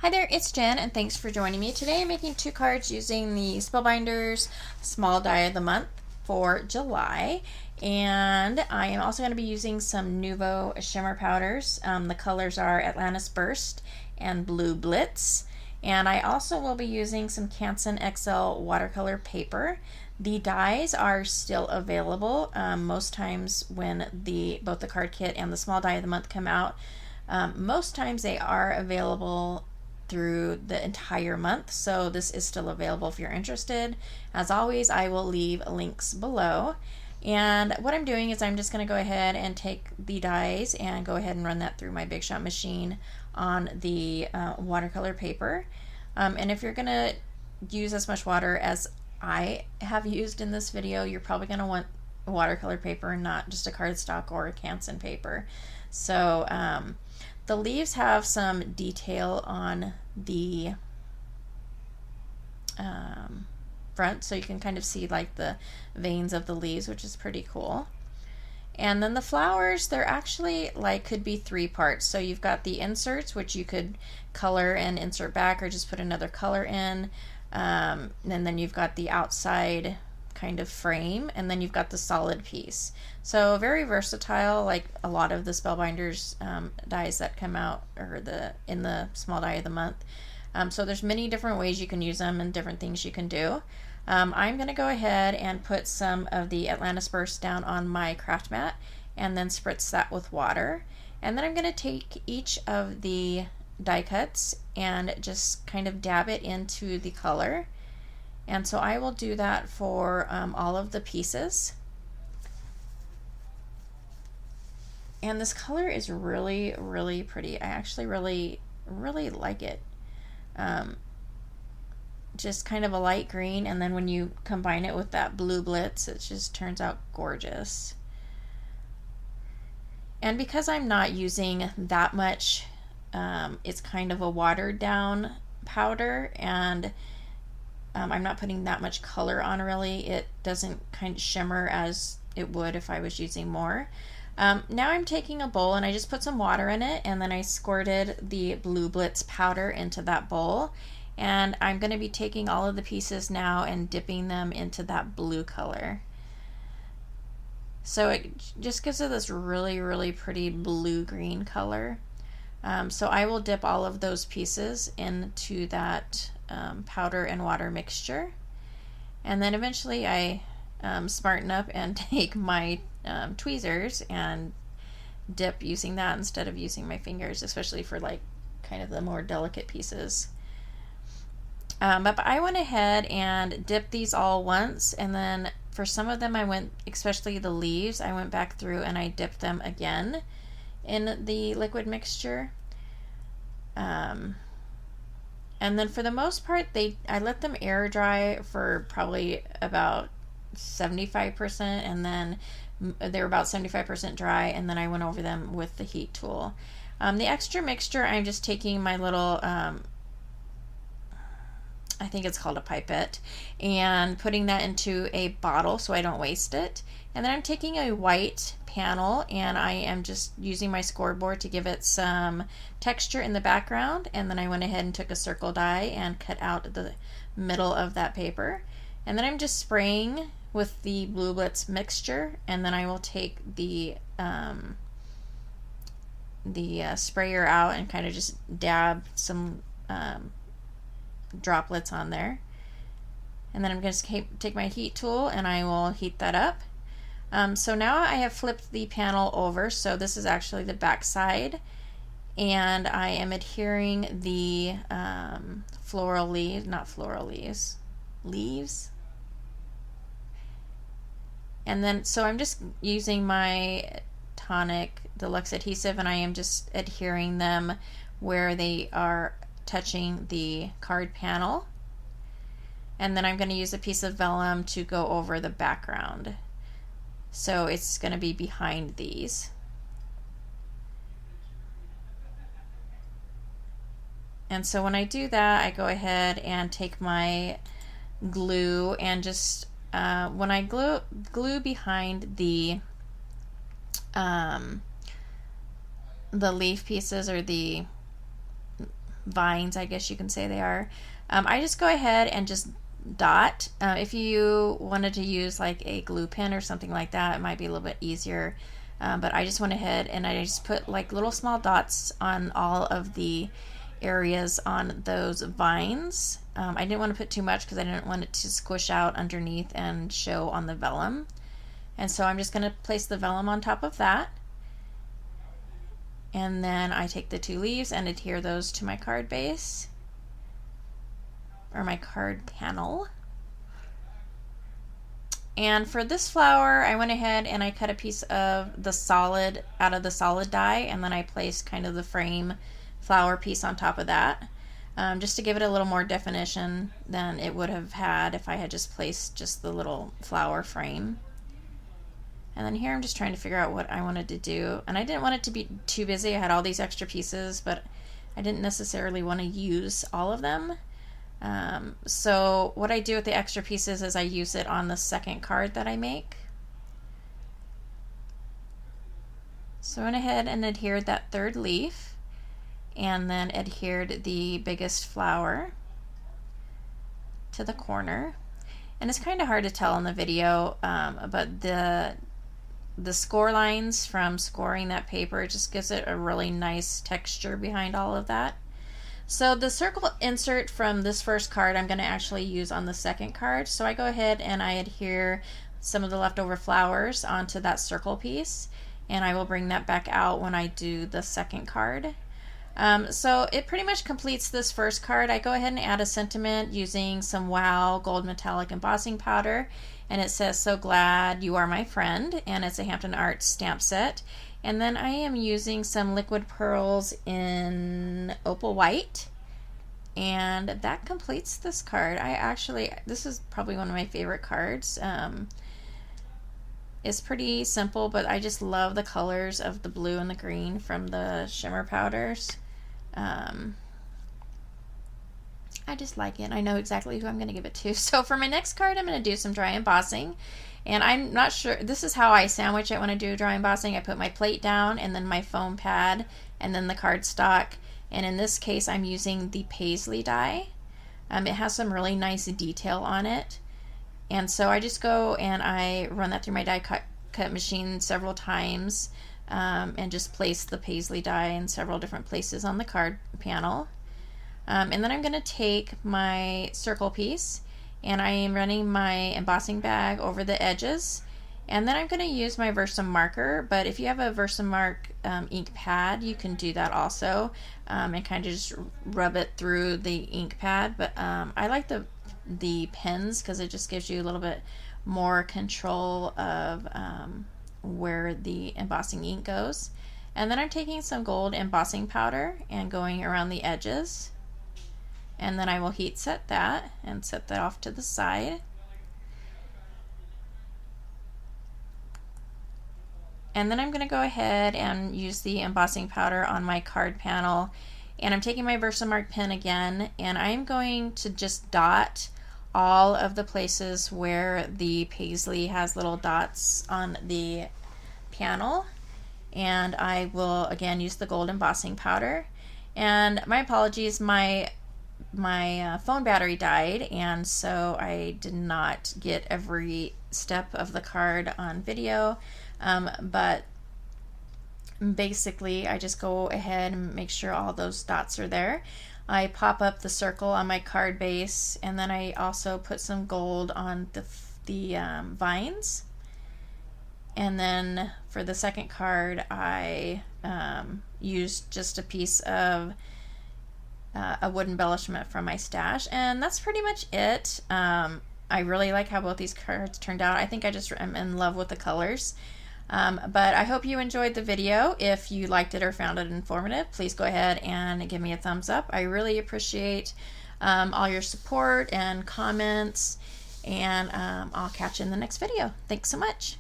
Hi there, it's Jen, and thanks for joining me. Today I'm making two cards using the Spellbinders Small Die of the Month for July, and I am also going to be using some Nuvo shimmer powders. The colors are Atlantis Burst and Blue Blitz, and I also will be using some Canson XL watercolor paper. The dies are still available. Most times when both the card kit and the Small Die of the Month come out, most times they are available through the entire month, so this is still available if you're interested. As always, I will leave links below. And what I'm doing is I'm just going to go ahead and take the dies and go ahead and run that through my Big Shot machine on the watercolor paper. And if you're going to use as much water as I have used in this video, you're probably going to want watercolor paper, not just a cardstock or a Canson paper. So the leaves have some detail on the front, so you can kind of see like the veins of the leaves, which is pretty cool. And then the flowers, they're actually could be three parts. So you've got the inserts, which you could color and insert back or just put another color in. And then you've got the outside kind of frame, and then you've got the solid piece. So very versatile, like a lot of the Spellbinders dies that come out in the Small Die of the Month. So there's many different ways you can use them and different things you can do. I'm going to go ahead and put some of the Atlantis Burst down on my craft mat and then spritz that with water. And then I'm going to take each of the die cuts and just kind of dab it into the color. And so I will do that for all of the pieces. And this color is really, really pretty. I actually really, really like it. Just kind of a light green, and then when you combine it with that Blue Blitz, it just turns out gorgeous. And because I'm not using that much, it's kind of a watered down powder, and I'm not putting that much color on really. It doesn't kind of shimmer as it would if I was using more. Now I'm taking a bowl and I just put some water in it, and then I squirted the Blue Blitz powder into that bowl, and I'm going to be taking all of the pieces now and dipping them into that blue color. So it just gives it this really, really pretty blue-green color. So I will dip all of those pieces into that powder and water mixture, and then eventually I smarten up and take my tweezers and dip using that instead of using my fingers, especially for like kind of the more delicate pieces. But I went ahead and dipped these all once, and then for some of them I went, especially the leaves, I went back through and I dipped them again in the liquid mixture. And then for the most part, I let them air dry for probably about 75%, and then they were about 75% dry, and then I went over them with the heat tool. The extra mixture, I'm just taking my little, I think it's called a pipette, and putting that into a bottle so I don't waste it. And then I'm taking a white panel and I am just using my scoreboard to give it some texture in the background, and then I went ahead and took a circle die and cut out the middle of that paper. And then I'm just spraying with the Blue Blitz mixture, and then I will take the sprayer out and kind of just dab some droplets on there. And then I'm going to take my heat tool and I will heat that up. So now I have flipped the panel over, so this is actually the back side, and I am adhering the floral leaves, not floral leaves, leaves. And then, so I'm just using my Tonic Deluxe adhesive, and I am just adhering them where they are touching the card panel. And then I'm going to use a piece of vellum to go over the background. So it's going to be behind these. And so when I do that, I go ahead and take my glue and just, when I glue behind the leaf pieces or the vines, I guess you can say they are. I just go ahead and just dot. If you wanted to use like a glue pen or something like that, it might be a little bit easier. But I just went ahead and I just put like little small dots on all of the areas on those vines. I didn't want to put too much because I didn't want it to squish out underneath and show on the vellum. And so I'm just going to place the vellum on top of that. And then I take the 2 leaves and adhere those to my card base, or my card panel. And for this flower, I went ahead and I cut a piece of the solid out of the solid die, and then I placed kind of the frame flower piece on top of that, just to give it a little more definition than it would have had if I had just placed just the little flower frame. And then here I'm just trying to figure out what I wanted to do, and I didn't want it to be too busy. I had all these extra pieces, but I didn't necessarily want to use all of them. So what I do with the extra pieces is I use it on the second card that I make. So I went ahead and adhered that 3rd leaf, and then adhered the biggest flower to the corner. And it's kind of hard to tell in the video, but the score lines from scoring that paper just gives it a really nice texture behind all of that. So the circle insert from this first card I'm going to actually use on the second card. So I go ahead and I adhere some of the leftover flowers onto that circle piece, and I will bring that back out when I do the second card. So it pretty much completes this first card. I go ahead and add a sentiment using some Wow Gold Metallic Embossing Powder, and it says, "So glad you are my friend," and it's a Hampton Arts stamp set. And then I am using some liquid pearls in Opal White, and that completes this card. This is probably one of my favorite cards. It's pretty simple, but I just love the colors of the blue and the green from the shimmer powders. I just like it. I know exactly who I'm going to give it to. So for my next card, I'm going to do some dry embossing. And I'm not sure, this is how I sandwich it when I do dry embossing. I put my plate down, and then my foam pad, and then the cardstock. And in this case, I'm using the paisley die. It has some really nice detail on it. And so I just go and I run that through my die cut machine several times, and just place the paisley die in several different places on the card panel. And then I'm going to take my circle piece, and I am running my embossing bag over the edges, and then I'm going to use my Versa marker. But if you have a Versamark ink pad, you can do that also, and kind of just rub it through the ink pad. But I like the pens because it just gives you a little bit more control of where the embossing ink goes. And then I'm taking some gold embossing powder and going around the edges. And then I will heat set that and set that off to the side. And then I'm going to go ahead and use the embossing powder on my card panel. And I'm taking my Versamark pen again, and I'm going to just dot all of the places where the paisley has little dots on the panel. And I will again use the gold embossing powder. And my apologies, my phone battery died, and so I did not get every step of the card on video, but basically I just go ahead and make sure all those dots are there. I pop up the circle on my card base, and then I also put some gold on the vines. And then for the second card, I used just a piece of a wood embellishment from my stash, and that's pretty much it. I really like how both these cards turned out. I think I just am in love with the colors. But I hope you enjoyed the video. If you liked it or found it informative, please go ahead and give me a thumbs up. I really appreciate all your support and comments, and I'll catch you in the next video. Thanks so much.